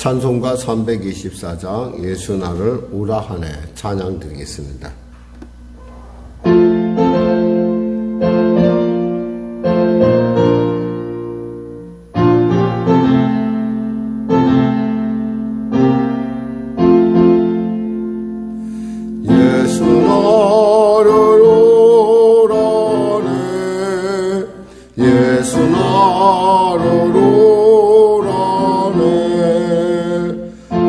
찬송가 324장 예수 나를 우라하네 찬양 드리겠습니다. 예수 나를 우라하네 예수 나를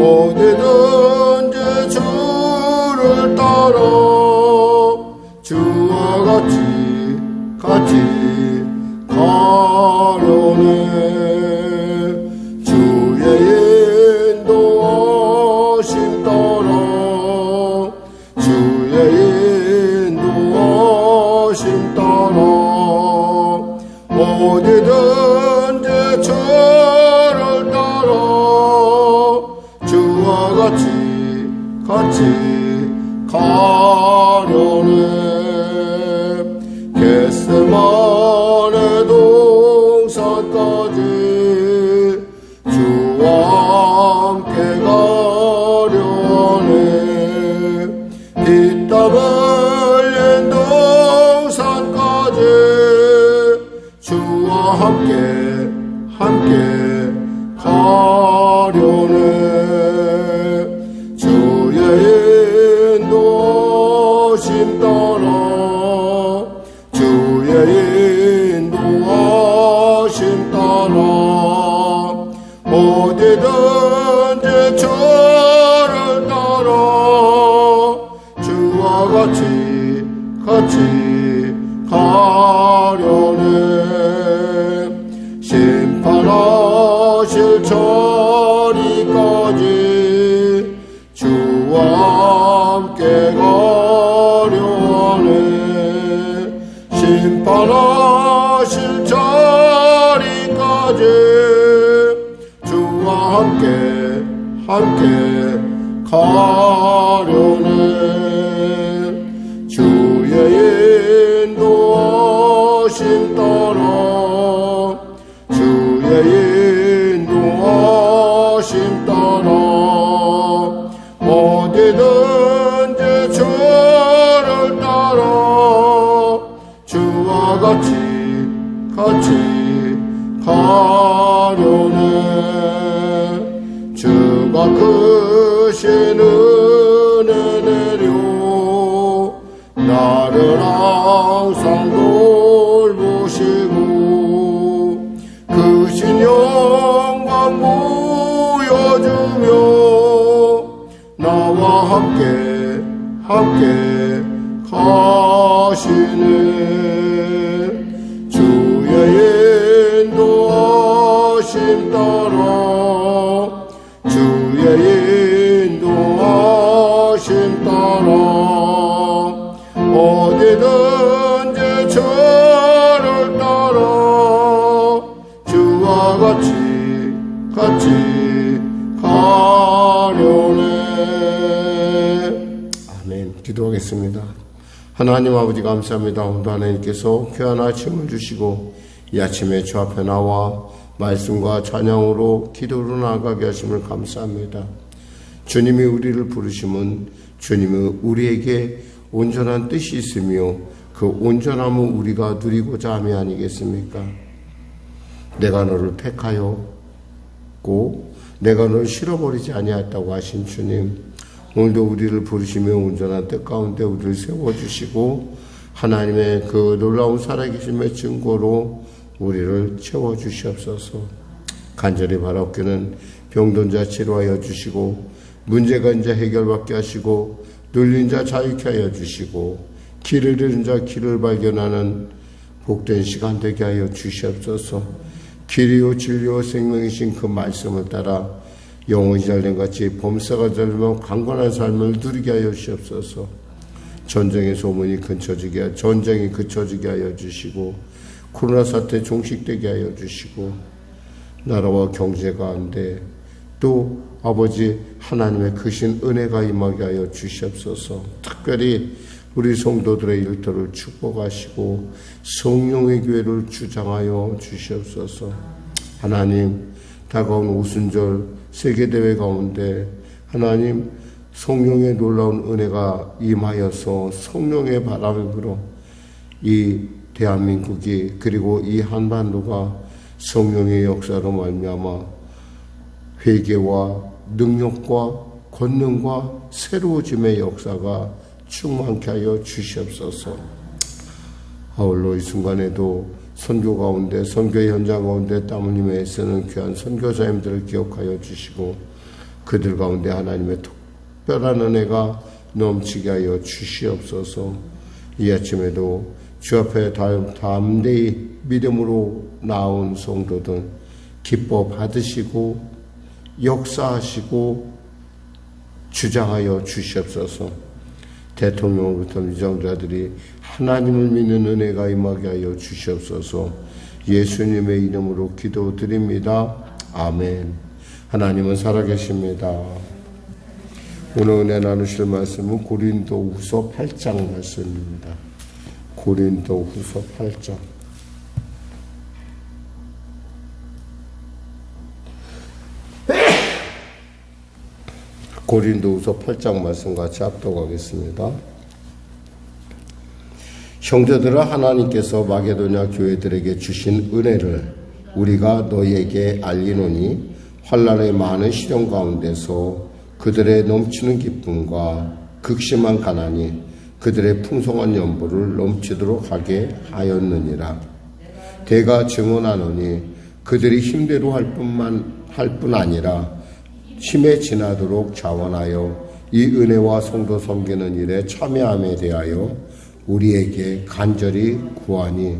어디든지 주를 따라 주와 같이 가려네 주의 인도하심 따라 주의 인도하심 따라 어디든지 주를 따라 주와 같이 가려네 겟세마네 동산까지 주와 함께 가려네 피 땀 흘린 동산까지 주와 함께 가려네 주의 인도하심 따라 주의 인도하심 따라 어디든지 주를 따라 주와 같이 가려네 심판하실 자리까지 주와 함께 가려네 심판하실 자리까지 주와 함께 가려네 주의 인도하심 따라 주의 인도하심 따라 어디든지 주를 따라 주와 같이 가려네 주가 크신 은혜 내려 나를 항상 돌보시고 크신 영광 보여주며 나와 함께 가시네 주의 인도하심 따라 주의 인도하심 따라 어디든지 주를 따라 주와 같이 가려네. 아멘. 기도하겠습니다. 하나님 아버지 감사합니다. 오늘도 하나님께서 귀한 아침을 주시고 이 아침에 주 앞에 나와 말씀과 찬양으로 기도로 나아가게 하심을 감사합니다. 주님이 우리를 부르심은 주님은 우리에게 온전한 뜻이 있으며 그 온전함을 우리가 누리고자 함이 아니겠습니까? 내가 너를 택하였고 내가 너를 실어버리지 아니하였다고 하신 주님, 오늘도 우리를 부르시며 온전한 뜻 가운데 우리를 세워주시고 하나님의 그 놀라운 살아계심의 증거로 우리를 채워주시옵소서. 간절히 바라옵기는 병든 자 치료하여 주시고 문제가 이제 해결받게 하시고 눌린 자 자유케 하여 주시고 길을 잃은 자 길을 발견하는 복된 시간 되게 하여 주시옵소서. 길이요 진리요 생명이신 그 말씀을 따라 영혼이 잘된같이 범사가 잘되며 강건한 삶을 누리게 하여 주시옵소서. 전쟁의 소문이 전쟁이 그쳐지게 하여 주시고 코로나 사태 종식되게 하여 주시고 나라와 경제 가운데 또 아버지 하나님의 크신 은혜가 임하게 하여 주시옵소서. 특별히 우리 성도들의 일터를 축복하시고 성령의 교회를 주장하여 주시옵소서. 하나님, 다가온 오순절 세계대회 가운데 하나님 성령의 놀라운 은혜가 임하여서 성령의 바람이 불어 이 대한민국이 그리고 이 한반도가 성령의 역사로 말미암아 회개와 능력과 권능과 새로워짐의 역사가 충만케 하여 주시옵소서. 아울러 이 순간에도 선교 가운데 선교의 현장 가운데 땀 흘리며 애쓰는 귀한 선교사님들을 기억하여 주시고 그들 가운데 하나님의 특별한 은혜가 넘치게 하여 주시옵소서. 이 아침에도 주 앞에 담대히 믿음으로 나온 성도들 기뻐 받으시고 역사하시고 주장하여 주시옵소서. 대통령으로부터 위정자들이 하나님을 믿는 은혜가 임하게 하여 주시옵소서. 예수님의 이름으로 기도드립니다. 아멘. 하나님은 살아계십니다. 오늘 은혜 나누실 말씀은 고린도후서 8장 말씀입니다. 고린도후서 8장. 고린도후서 8장 말씀 같이 합독하겠습니다. 형제들아, 하나님께서 마게도냐 교회들에게 주신 은혜를 우리가 너희에게 알리노니 환난의 많은 시련 가운데서 그들의 넘치는 기쁨과 극심한 가난이 그들의 풍성한 연보를 넘치도록 하게 하였느니라. 내가 증언하노니 그들이 힘대로 할 뿐 아니라 힘에 지나도록 자원하여 이 은혜와 성도 섬기는 일에 참여함에 대하여 우리에게 간절히 구하니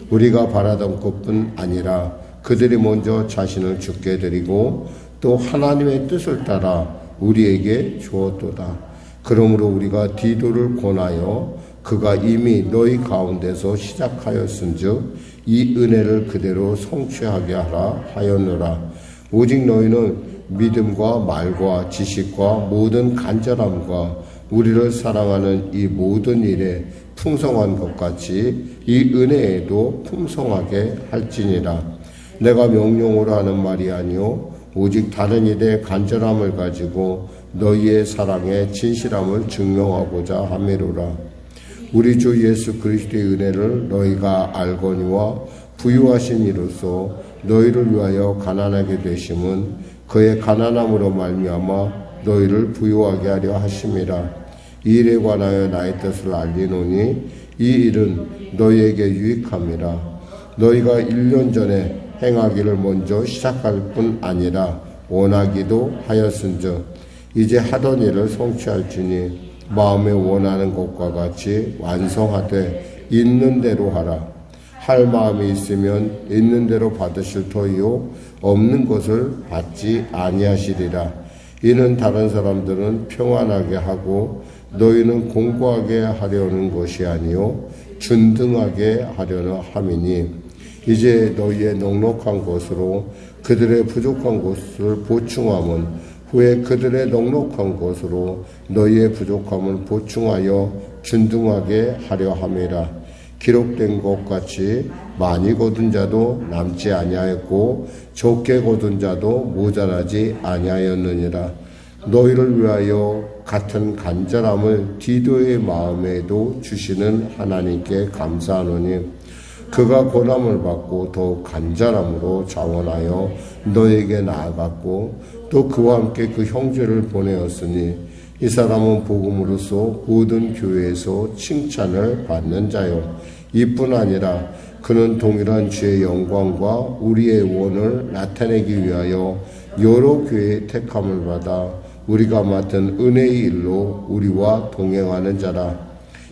우리가 바라던 것뿐 아니라 그들이 먼저 자신을 죽게 드리고 또 하나님의 뜻을 따라 우리에게 주었도다. 그러므로 우리가 디도를 권하여 그가 이미 너희 가운데서 시작하였은즉 이 은혜를 그대로 성취하게 하라 하였노라. 오직 너희는 믿음과 말과 지식과 모든 간절함과 우리를 사랑하는 이 모든 일에 풍성한 것 같이 이 은혜에도 풍성하게 할지니라. 내가 명령으로 하는 말이 아니요 오직 다른 일에 간절함을 가지고 너희의 사랑의 진실함을 증명하고자 함이로라. 우리 주 예수 그리스도의 은혜를 너희가 알거니와 부유하신 이로써 너희를 위하여 가난하게 되심은 그의 가난함으로 말미암아 너희를 부유하게 하려 하심이라. 이 일에 관하여 나의 뜻을 알리노니 이 일은 너희에게 유익함이라. 너희가 1년 전에 행하기를 먼저 시작할 뿐 아니라 원하기도 하였은즉 이제 하던 일을 성취할지니 마음에 원하는 것과 같이 완성하되 있는 대로 하라. 할 마음이 있으면 있는 대로 받으실 터이요 없는 것을 받지 아니하시리라. 이는 다른 사람들은 평안하게 하고 너희는 공고하게 하려는 것이 아니요 준등하게 하려는 함이니 이제 너희의 넉넉한 것으로 그들의 부족한 것을 보충함은 후에 그들의 넉넉한 것으로 너희의 부족함을 보충하여 준등하게 하려 함이라. 기록된 것 같이 많이 거둔 자도 남지 아니하였고 적게 거둔 자도 모자라지 아니하였느니라. 너희를 위하여 같은 간절함을 디도의 마음에도 주시는 하나님께 감사하노니 그가 고난을 받고 더욱 간절함으로 자원하여 너에게 나아갔고 또 그와 함께 그 형제를 보내었으니 이 사람은 복음으로써 모든 교회에서 칭찬을 받는 자요. 이뿐 아니라 그는 동일한 주의 영광과 우리의 원을 나타내기 위하여 여러 교회의 택함을 받아 우리가 맡은 은혜의 일로 우리와 동행하는 자라.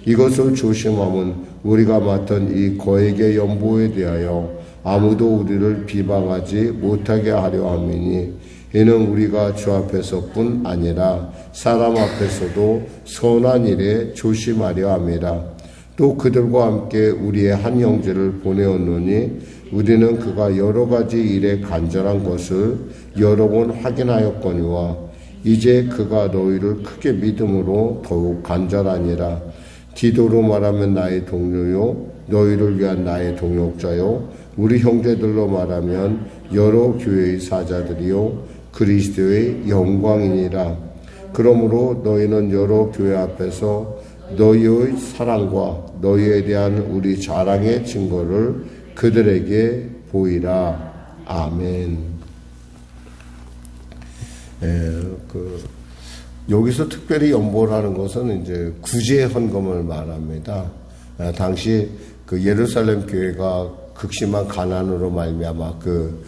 이것을 조심함은 우리가 맡은 이 거액의 연보에 대하여 아무도 우리를 비방하지 못하게 하려 함이니 이는 우리가 주 앞에서뿐 아니라 사람 앞에서도 선한 일에 조심하려 함이라. 또 그들과 함께 우리의 한 형제를 보내었노니 우리는 그가 여러 가지 일에 간절한 것을 여러 번 확인하였거니와 이제 그가 너희를 크게 믿음으로 더욱 간절하니라. 디도로 말하면 나의 동료요 너희를 위한 나의 동역자요 우리 형제들로 말하면 여러 교회의 사자들이요 그리스도의 영광이니라. 그러므로 너희는 여러 교회 앞에서 너희의 사랑과 너희에 대한 우리 자랑의 증거를 그들에게 보이라. 아멘. 여기서 특별히 연보라는 것은 이제 구제 헌금을 말합니다. 당시 그 예루살렘 교회가 극심한 가난으로 말미암아 그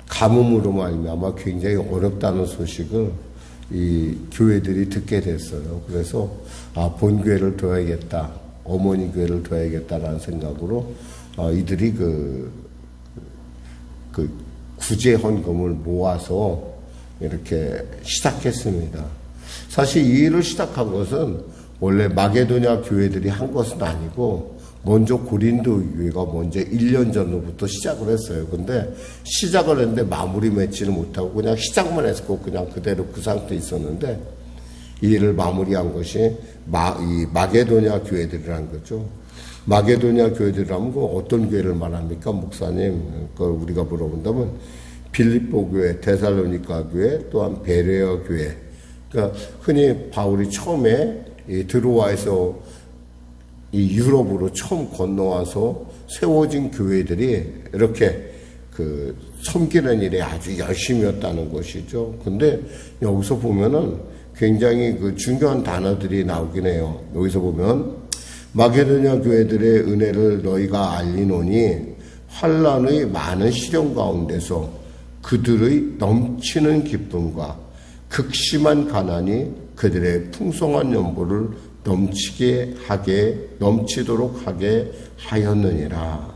가뭄으로 말미암아 굉장히 어렵다는 소식을 이 교회들이 듣게 됐어요. 그래서 본교회를 둬야겠다, 어머니 교회를 둬야겠다라는 생각으로 이들이 그 구제 헌금을 모아서 이렇게 시작했습니다. 사실 이 일을 시작한 것은 원래 마게도냐 교회들이 한 것은 아니고 먼저 고린도 교회가 먼저 1년 전부터 시작을 했어요. 근데 시작을 했는데 마무리 맺지는 못하고 그냥 시작만 했고 그냥 그대로 그 상태에 있었는데 이 일을 마무리한 것이 이 마게도냐 교회들이라는 거죠. 마게도냐 교회들이라면 어떤 교회를 말합니까? 목사님, 우리가 물어본다면 빌립보 교회, 데살로니가 교회, 또한 베레아 교회. 그러니까 흔히 바울이 처음에 드로아에서 이 유럽으로 처음 건너와서 세워진 교회들이 이렇게 그 섬기는 일에 아주 열심이었다는 것이죠. 근데 여기서 보면은 굉장히 그 중요한 단어들이 나오긴 해요. 여기서 보면 마게도냐 교회들의 은혜를 너희가 알리노니 환난의 많은 시련 가운데서 그들의 넘치는 기쁨과 극심한 가난이 그들의 풍성한 연보를 넘치도록 하게 하였느니라.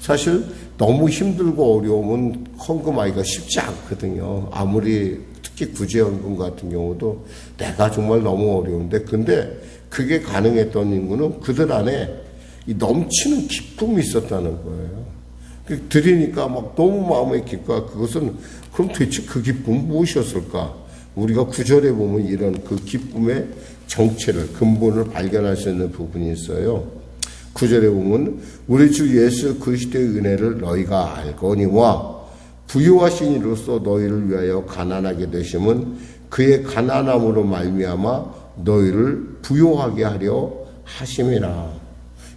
사실 너무 힘들고 어려우면 헌금하기가 쉽지 않거든요. 아무리 특히 구제헌금 같은 경우도 내가 정말 너무 어려운데 근데 그게 가능했던 이유는 그들 안에 이 넘치는 기쁨이 있었다는 거예요. 드리니까 막 너무 마음에 깊고 그것은 그럼 대체 그 기쁨은 무엇이었을까? 우리가 9절에 보면 이런 그 기쁨의 정체를 근본을 발견할 수 있는 부분이 있어요. 9절에 보면 우리 주 예수 그리스도의 은혜를 너희가 알거니와 부유하신 이로써 너희를 위하여 가난하게 되심은 그의 가난함으로 말미암아 너희를 부유하게 하려 하심이라.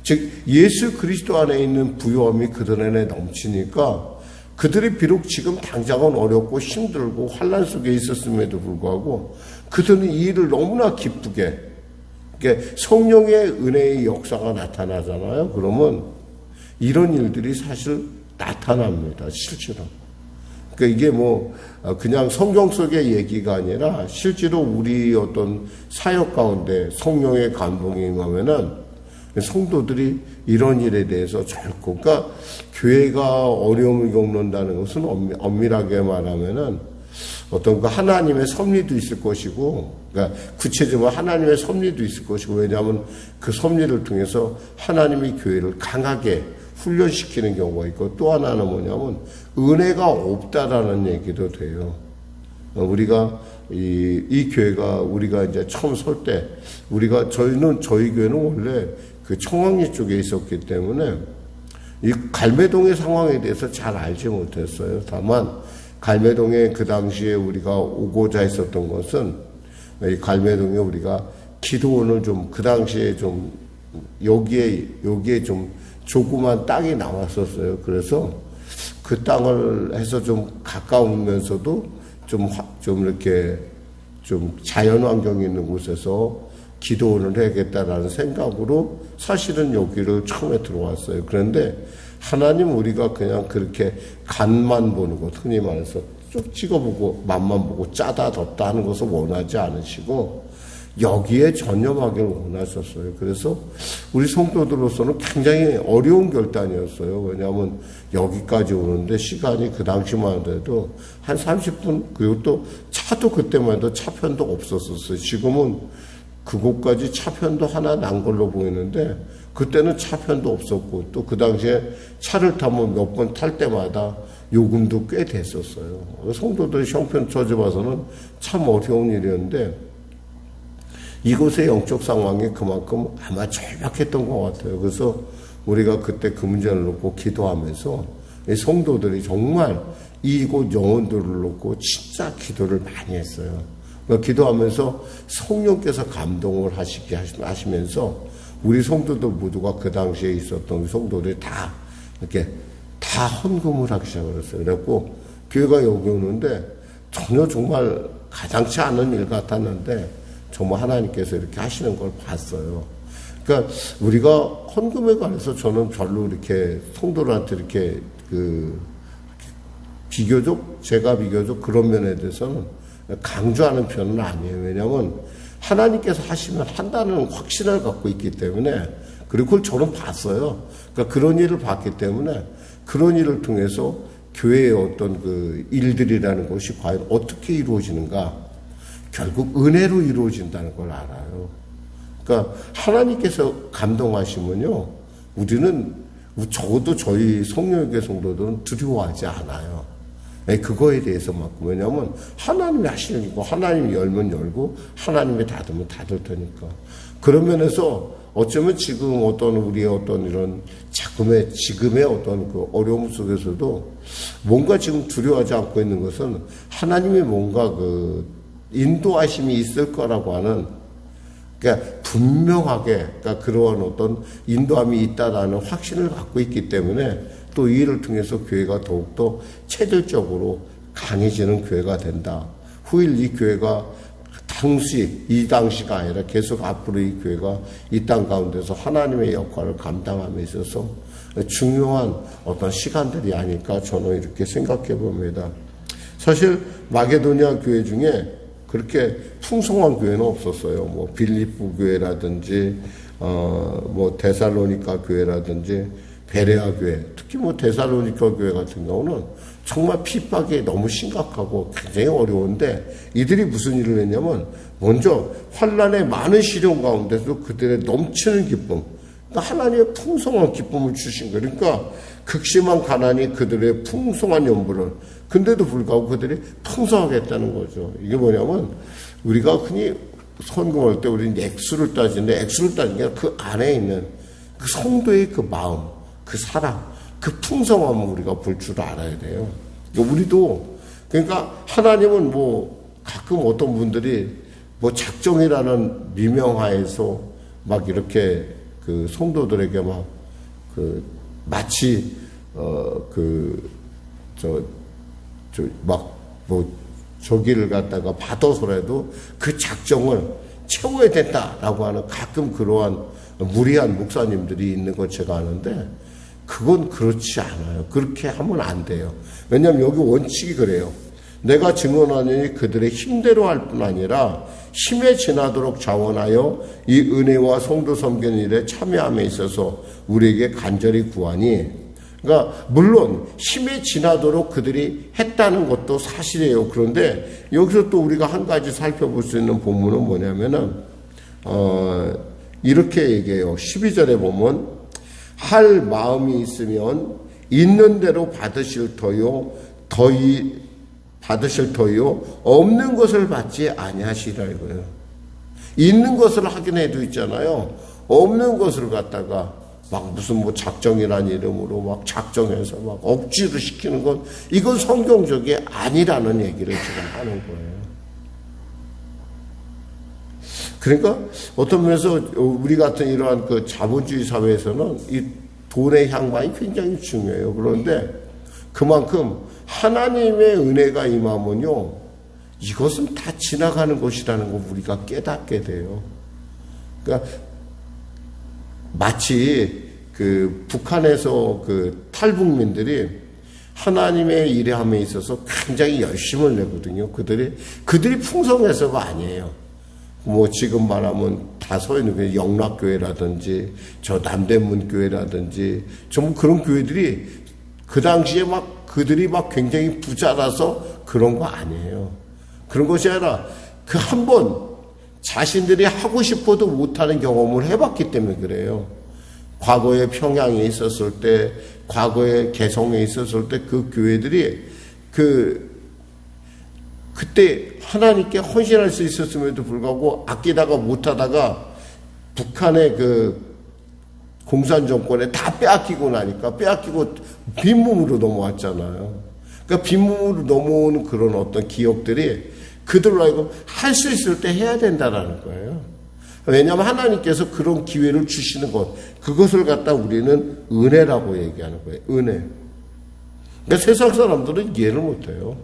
즉 예수 그리스도 안에 있는 부유함이 그들 안에 넘치니까 그들이 비록 지금 당장은 어렵고 힘들고 환난 속에 있었음에도 불구하고 그들은 이 일을 너무나 기쁘게, 그러니까 성령의 은혜의 역사가 나타나잖아요. 그러면 이런 일들이 사실 나타납니다. 실제로. 그러니까 이게 그냥 성경 속의 얘기가 아니라 실제로 우리 어떤 사역 가운데 성령의 감동이 임하면은 성도들이 이런 일에 대해서 절고, 그러니까 교회가 어려움을 겪는다는 것은 엄밀하게 말하면은 어떤 그 하나님의 섭리도 있을 것이고, 그러니까 구체적으로 하나님의 섭리도 있을 것이고, 왜냐하면 그 섭리를 통해서 하나님이 교회를 강하게 훈련시키는 경우가 있고, 또 하나는 뭐냐면 은혜가 없다라는 얘기도 돼요. 우리가 이 교회가 우리가 이제 처음 설 때 저희 교회는 원래 그 청황리 쪽에 있었기 때문에 이 갈매동의 상황에 대해서 잘 알지 못했어요. 다만 갈매동에 그 당시에 우리가 오고자 했었던 것은 이 갈매동에 우리가 기도원을 좀 그 당시에 좀 여기에 좀 조그만 땅이 나왔었어요. 그래서 그 땅을 해서 좀 가까우면서도 좀 이렇게 좀 자연 환경이 있는 곳에서 기도원을 해야겠다라는 생각으로 사실은 여기를 처음에 들어왔어요. 그런데 하나님 우리가 그냥 그렇게 간만 보는 것, 흔히 말해서 쭉 찍어보고 맛만 보고 짜다 덥다 하는 것을 원하지 않으시고 여기에 전념하기를 원하셨어요. 그래서 우리 성도들로서는 굉장히 어려운 결단이었어요. 왜냐하면 여기까지 오는데 시간이 그 당시만 해도 한 30분, 그리고 또 차도 그때만 해도 차편도 없었었어요. 지금은 그곳까지 차편도 하나 난 걸로 보이는데 그때는 차편도 없었고 또 그 당시에 차를 타면 몇 번 탈 때마다 요금도 꽤 됐었어요. 성도들이 형편 처져봐서는 참 어려운 일이었는데 이곳의 영적 상황이 그만큼 아마 절박했던 것 같아요. 그래서 우리가 그때 그 문제를 놓고 기도하면서 이 성도들이 정말 이곳 영혼들을 놓고 진짜 기도를 많이 했어요. 기도하면서 성령께서 감동을 하시면서 우리 성도들 모두가 그 당시에 있었던 성도들이 다 이렇게 다 헌금을 하기 시작했어요. 그래갖고 교회가 여기 오는데 전혀 정말 가당치 않은 일 같았는데 정말 하나님께서 이렇게 하시는 걸 봤어요. 그러니까 우리가 헌금에 관해서 저는 별로 이렇게 성도들한테 이렇게 제가 비교적 그런 면에 대해서는 강조하는 편은 아니에요. 왜냐하면 하나님께서 하시면 한다는 확신을 갖고 있기 때문에, 그리고 그걸 저는 봤어요. 그러니까 그런 일을 봤기 때문에 그런 일을 통해서 교회의 어떤 그 일들이라는 것이 과연 어떻게 이루어지는가, 결국 은혜로 이루어진다는 걸 알아요. 그러니까 하나님께서 감동하시면요, 우리는 적어도 저희 성령의 성도들은 두려워하지 않아요. 그거에 대해서만큼. 왜냐하면 하나님이 하시는 거고, 하나님이 열면 열고 하나님이 닫으면 닫을 테니까. 그런 면에서 어쩌면 지금 어떤 우리의 어떤 이런 지금의 어떤 그 어려움 속에서도 뭔가 지금 두려워하지 않고 있는 것은 하나님의 뭔가 그 인도하심이 있을 거라고 하는, 그러니까 분명하게, 그러니까 그러한 어떤 인도함이 있다라는 확신을 갖고 있기 때문에 또 이 일을 통해서 교회가 더욱더 체질적으로 강해지는 교회가 된다. 후일 이 교회가 이 당시가 아니라 계속 앞으로 이 교회가 이 땅 가운데서 하나님의 역할을 감당함에 있어서 중요한 어떤 시간들이 아닐까 저는 이렇게 생각해 봅니다. 사실 마게도니아 교회 중에 그렇게 풍성한 교회는 없었어요. 뭐 빌립보 교회라든지 뭐 데살로니가 교회라든지 베레아 교회, 특히 뭐 데살로니가 교회 같은 경우는 정말 핍박이 너무 심각하고 굉장히 어려운데, 이들이 무슨 일을 했냐면 먼저 환난의 많은 시련 가운데서 그들의 넘치는 기쁨, 그러니까 하나님의 풍성한 기쁨을 주신 거예요. 그러니까 극심한 가난이 그들의 풍성한 연분을, 근데도 불구하고 그들이 풍성하게 했다는 거죠. 이게 뭐냐면 우리가 흔히 헌금할 때 우리는 액수를 따지는데, 액수를 따지는 게 그 안에 있는 그 성도의 그 마음, 그 사랑, 그 풍성함을 우리가 볼 줄 알아야 돼요. 우리도, 그러니까 하나님은 뭐 가끔 어떤 분들이 뭐 작정이라는 미명하에서 막 이렇게 그 성도들에게 마치 저기를 갖다가 받아서라도 그 작정을 채워야 된다라고 하는 가끔 그러한 무리한 목사님들이 있는 걸 제가 아는데, 그건 그렇지 않아요. 그렇게 하면 안 돼요. 왜냐하면 여기 원칙이 그래요. 내가 증언하니 그들의 힘대로 할 뿐 아니라 힘에 지나도록 자원하여 이 은혜와 성도 섬기는 일에 참여함에 있어서 우리에게 간절히 구하니, 그러니까 물론 힘에 지나도록 그들이 했다는 것도 사실이에요. 그런데 여기서 또 우리가 한 가지 살펴볼 수 있는 본문은 뭐냐면은 이렇게 얘기해요. 12절에 보면 할 마음이 있으면 있는 대로 받으실 터요 없는 것을 받지 아니하시라 이거예요. 있는 것을 하긴 해도 있잖아요. 없는 것을 갖다가 막 무슨 뭐 작정이라는 이름으로 막 작정해서 막 억지로 시키는 건, 이건 성경적이 아니라는 얘기를 지금 하는 거예요. 그러니까 어떤 면에서 우리 같은 이러한 그 자본주의 사회에서는 이 돈의 향방이 굉장히 중요해요. 그런데 그만큼 하나님의 은혜가 임하면요, 이것은 다 지나가는 것이라는 걸 우리가 깨닫게 돼요. 그러니까 마치 그 북한에서 그 탈북민들이 하나님의 일함에 있어서 굉장히 열심을 내거든요. 그들이 풍성해서가 아니에요. 뭐 지금 말하면 다 서 있는 게 영락교회라든지 저 남대문 교회라든지 전부 그런 교회들이 그 당시에 그들이 굉장히 부자라서 그런 거 아니에요. 그런 것이 아니라 그 한 번 자신들이 하고 싶어도 못하는 경험을 해봤기 때문에 그래요. 과거에 평양에 있었을 때, 과거에 개성에 있었을 때 그 교회들이 그때 하나님께 헌신할 수 있었음에도 불구하고 아끼다가 못하다가 북한의 그 공산 정권에 다 빼앗기고 나니까 빼앗기고 빈몸으로 넘어왔잖아요. 그러니까 빈몸으로 넘어오는 그런 어떤 기억들이 그들로 하여금 할 수 있을 때 해야 된다라는 거예요. 왜냐하면 하나님께서 그런 기회를 주시는 것, 그것을 갖다 우리는 은혜라고 얘기하는 거예요. 은혜. 그러니까 세상 사람들은 이해를 못해요.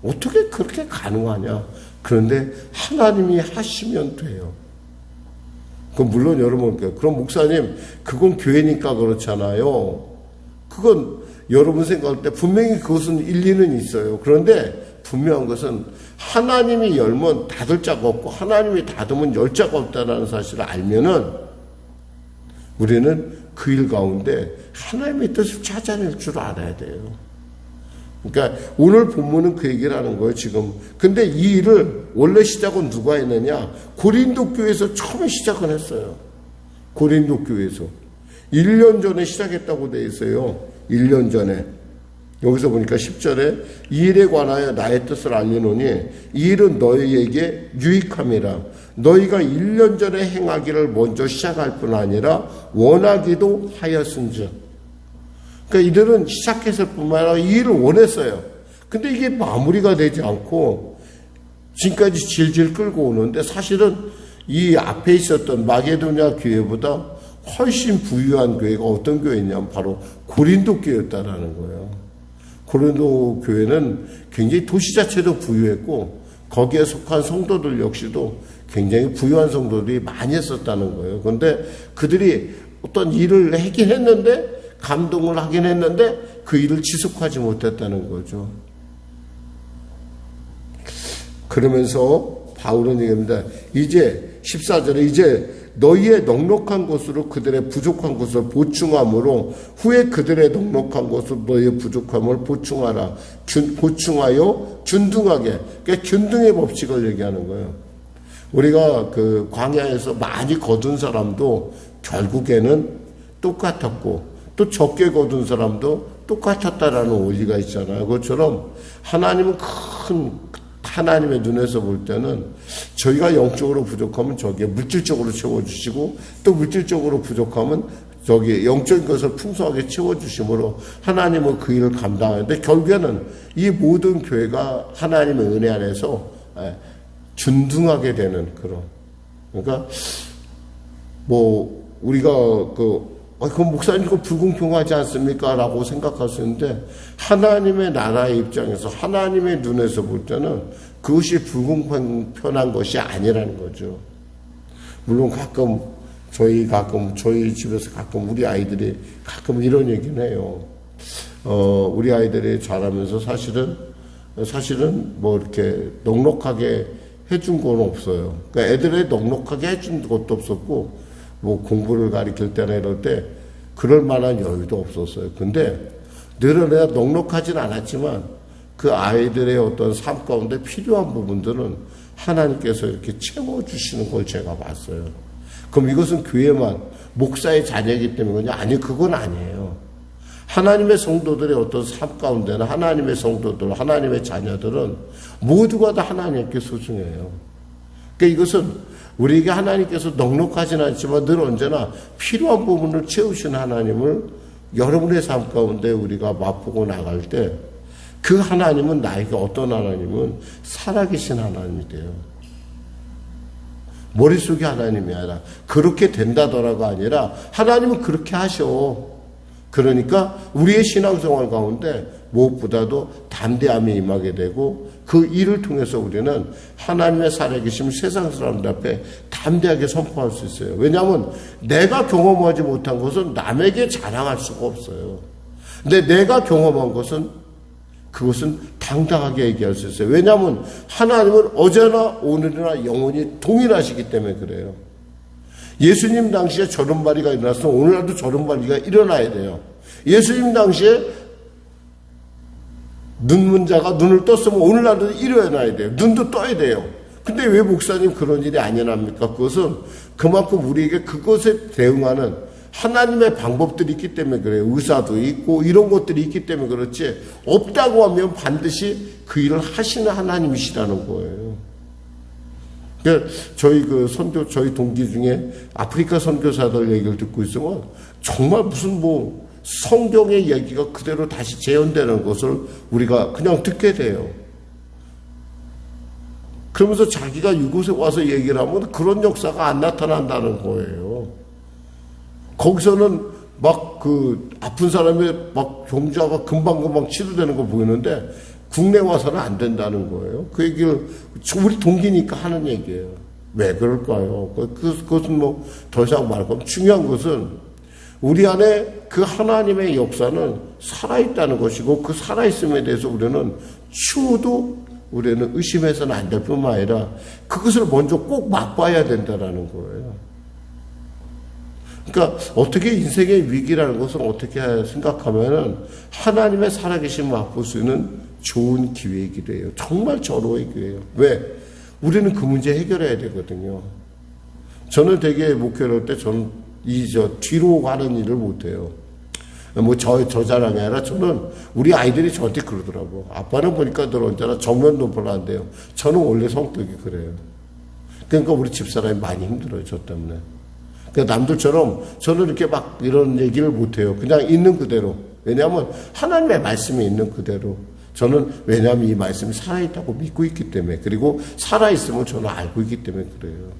어떻게 그렇게 가능하냐. 그런데 하나님이 하시면 돼요. 물론 여러분, 그럼 목사님, 그건 교회니까 그렇잖아요. 그건 여러분 생각할 때 분명히 그것은 일리는 있어요. 그런데 분명한 것은 하나님이 열면 닫을 자가 없고 하나님이 닫으면 열 자가 없다는 사실을 알면은 우리는 그 일 가운데 하나님의 뜻을 찾아낼 줄 알아야 돼요. 그러니까 오늘 본문은 그 얘기를 하는 거예요, 지금. 근데 이 일을 원래 시작은 누가 했느냐? 고린도 교회에서 처음에 시작을 했어요. 고린도 교회에서. 1년 전에 시작했다고 돼 있어요. 1년 전에. 여기서 보니까 10절에 이 일에 관하여 나의 뜻을 알리노니 이 일은 너희에게 유익함이라. 너희가 1년 전에 행하기를 먼저 시작할 뿐 아니라 원하기도 하였은즉. 그러니까 이들은 시작했을 뿐만 아니라 이 일을 원했어요. 근데 이게 마무리가 되지 않고 지금까지 질질 끌고 오는데 사실은 이 앞에 있었던 마게도냐 교회보다 훨씬 부유한 교회가 어떤 교회냐면 바로 고린도 교회였다라는 거예요. 고린도 교회는 굉장히 도시 자체도 부유했고 거기에 속한 성도들 역시도 굉장히 부유한 성도들이 많이 했었다는 거예요. 그런데 그들이 어떤 일을 하긴 했는데 감동을 하긴 했는데 그 일을 지속하지 못했다는 거죠. 그러면서 바울은 얘기합니다. 이제 14절에 이제 너희의 넉넉한 것으로 그들의 부족한 것을 보충함으로 후에 그들의 넉넉한 것으로 너희의 부족함을 보충하라. 보충하여 균등하게. 그러니까 균등의 법칙을 얘기하는 거예요. 우리가 그 광야에서 많이 거둔 사람도 결국에는 똑같았고 또 적게 거둔 사람도 똑같았다라는 원리가 있잖아요. 그것처럼 하나님은 하나님의 눈에서 볼 때는 저희가 영적으로 부족하면 저기에 물질적으로 채워주시고 또 물질적으로 부족하면 저기 영적인 것을 풍성하게 채워주심으로 하나님은 그 일을 감당하는데 결국에는 이 모든 교회가 하나님의 은혜 안에서 균등하게 되는 그런. 그러니까 뭐 우리가 그럼 목사님 이거 불공평하지 않습니까? 라고 생각할 수 있는데 하나님의 나라의 입장에서 하나님의 눈에서 볼 때는 그것이 불공평한 것이 아니라는 거죠. 물론 저희 집에서 가끔 우리 아이들이 가끔 이런 얘기는 해요. 우리 아이들이 자라면서 사실은 뭐 이렇게 넉넉하게 해준 건 없어요. 그러니까 애들이 넉넉하게 해준 것도 없었고 뭐 공부를 가르칠 때나 이럴 때 그럴 만한 여유도 없었어요. 근데 늘은 내가 넉넉하진 않았지만 그 아이들의 어떤 삶 가운데 필요한 부분들은 하나님께서 이렇게 채워주시는 걸 제가 봤어요. 그럼 이것은 교회만 목사의 자녀이기 때문에 아니 그건 아니에요. 하나님의 성도들의 어떤 삶 가운데는 하나님의 성도들, 하나님의 자녀들은 모두가 다 하나님께 소중해요. 그러니까 이것은 우리에게 하나님께서 넉넉하지는 않지만 늘 언제나 필요한 부분을 채우신 하나님을 여러분의 삶 가운데 우리가 맛보고 나갈 때 그 하나님은 나에게 어떤 하나님은 살아계신 하나님이 돼요. 머릿속에 하나님이 아니라 그렇게 된다더라가 아니라 하나님은 그렇게 하셔. 그러니까 우리의 신앙생활 가운데 무엇보다도 담대함이 임하게 되고 그 일을 통해서 우리는 하나님의 살아계심을 세상 사람들 앞에 담대하게 선포할 수 있어요. 왜냐하면 내가 경험하지 못한 것은 남에게 자랑할 수가 없어요. 근데 내가 경험한 것은 그것은 당당하게 얘기할 수 있어요. 왜냐하면 하나님은 어제나 오늘이나 영원히 동일하시기 때문에 그래요. 예수님 당시에 저런발이가 일어났으면 오늘날도 저런발이가 일어나야 돼요. 예수님 당시에 눈문자가 눈을 떴으면 오늘날도 일어나야 돼요. 눈도 떠야 돼요. 근데 왜 목사님 그런 일이 안 일어납니까? 그것은 그만큼 우리에게 그것에 대응하는 하나님의 방법들이 있기 때문에 그래요. 의사도 있고 이런 것들이 있기 때문에 그렇지 없다고 하면 반드시 그 일을 하시는 하나님이시라는 거예요. 그러니까 저희 동기 중에 아프리카 선교사들 얘기를 듣고 있으면 정말 무슨 성경의 얘기가 그대로 다시 재현되는 것을 우리가 그냥 듣게 돼요. 그러면서 자기가 이곳에 와서 얘기를 하면 그런 역사가 안 나타난다는 거예요. 거기서는 막 아픈 사람이 막 병자가 금방금방 치료되는 거 보이는데 국내 와서는 안 된다는 거예요. 그 얘기를 우리 동기니까 하는 얘기예요. 왜 그럴까요? 그것은 뭐 더 이상 말할 거 없고, 중요한 것은 우리 안에 그 하나님의 역사는 살아있다는 것이고, 그 살아있음에 대해서 우리는 추워도 우리는 의심해서는 안 될 뿐만 아니라 그것을 먼저 꼭 맛봐야 된다는 거예요. 그러니까 어떻게 인생의 위기라는 것을 어떻게 생각하면은 하나님의 살아계심을 맛볼 수 있는 좋은 기회이기도 해요. 정말 절호의 기회예요. 왜? 우리는 그 문제 해결해야 되거든요. 저는 되게 목회를 할 때 저는 뒤로 가는 일을 못해요. 뭐 저 자랑이 아니라 저는 우리 아이들이 저한테 그러더라고. 아빠는 보니까 늘 언제나 정면도 별로 안 돼요. 저는 원래 성격이 그래요. 그러니까 우리 집사람이 많이 힘들어요. 저 때문에. 그러니까 남들처럼 저는 이렇게 막 이런 얘기를 못해요. 그냥 있는 그대로. 왜냐하면 하나님의 말씀이 있는 그대로. 저는 왜냐하면 이 말씀이 살아있다고 믿고 있기 때문에, 그리고 살아있음을 저는 알고 있기 때문에 그래요.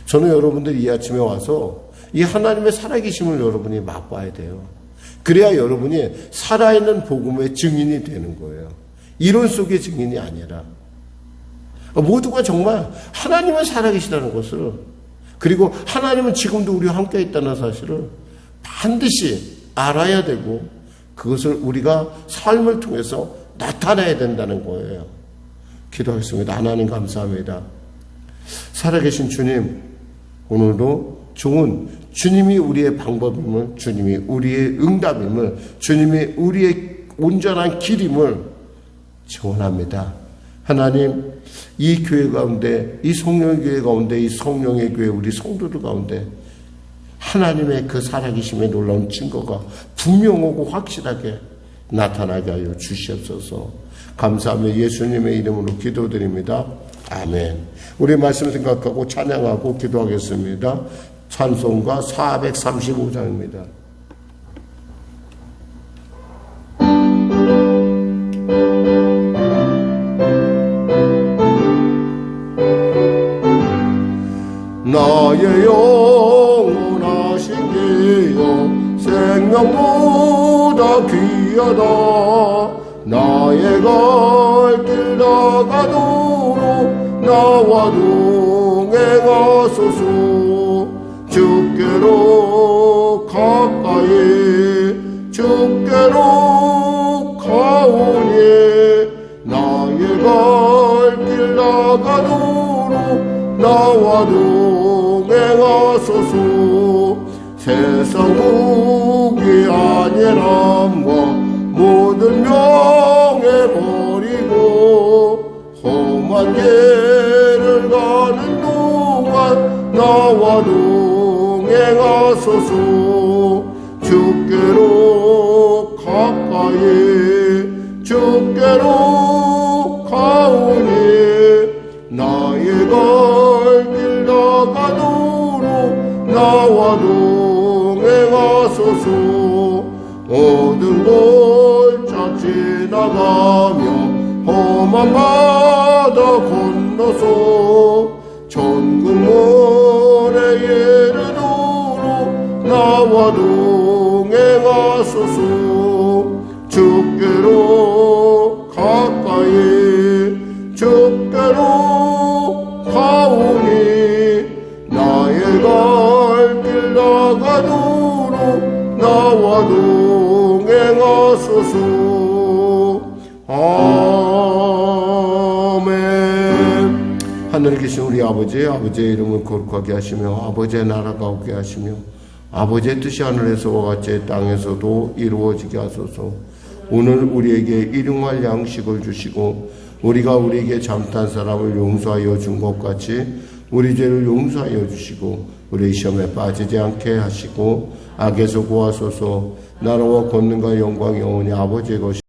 저는 여러분들이 이 아침에 와서 이 하나님의 살아계심을 여러분이 맛봐야 돼요. 그래야 여러분이 살아있는 복음의 증인이 되는 거예요. 이론 속의 증인이 아니라 모두가 정말 하나님은 살아계시다는 것을, 그리고 하나님은 지금도 우리와 함께 있다는 사실을 반드시 알아야 되고, 그것을 우리가 삶을 통해서 나타내야 된다는 거예요. 기도하겠습니다. 하나님 감사합니다. 살아계신 주님, 오늘도 좋은 주님이 우리의 방법임을, 주님이 우리의 응답임을, 주님이 우리의 온전한 길임을 증언합니다. 하나님, 이 교회 가운데, 이 성령의 교회 가운데, 이 성령의 교회 우리 성도들 가운데 하나님의 그 살아계심의 놀라운 증거가 분명하고 확실하게 나타나게 하여 주시옵소서. 감사하며 예수님의 이름으로 기도드립니다. 아멘. 우리 말씀 생각하고 찬양하고 기도하겠습니다. 찬송가 435장입니다. 나의 영원하신 기여 생명보다 귀하다. 나의 갈 길 나가도록 나와 동행하소서. 주께로 가까이 주께로 가오니 나의 갈 길 나가도록 나와 동행하소서. 세상 무기 아니람과 모든 명예 버리고 험한 길을 가는 동안 나와 동행하소서. 주께로 가까이 주께로 가오니 나의 갈 길 나가도록 나와 동행하소서. 모든 골짜 지나가며 험한 바다 건너서 천국문에 이르도록 나와 동행하소서. 주께로 가까이 주께로 가오니 나의 갈 길 나가도록 나와 동행하소서. 아멘. 하늘에 계신 우리 아버지의 이름을 거룩하게 하시며 아버지의 나라가 오게 하시며 아버지의 뜻이 하늘에서와 같이 땅에서도 이루어지게 하소서. 오늘 우리에게 일용할 양식을 주시고 우리가 우리에게 잘못한 사람을 용서하여 준 것 같이 우리 죄를 용서하여 주시고 우리 시험에 빠지지 않게 하시고 악에서 구하소서. 나라와 권능과 영광이 영원히 아버지의 것이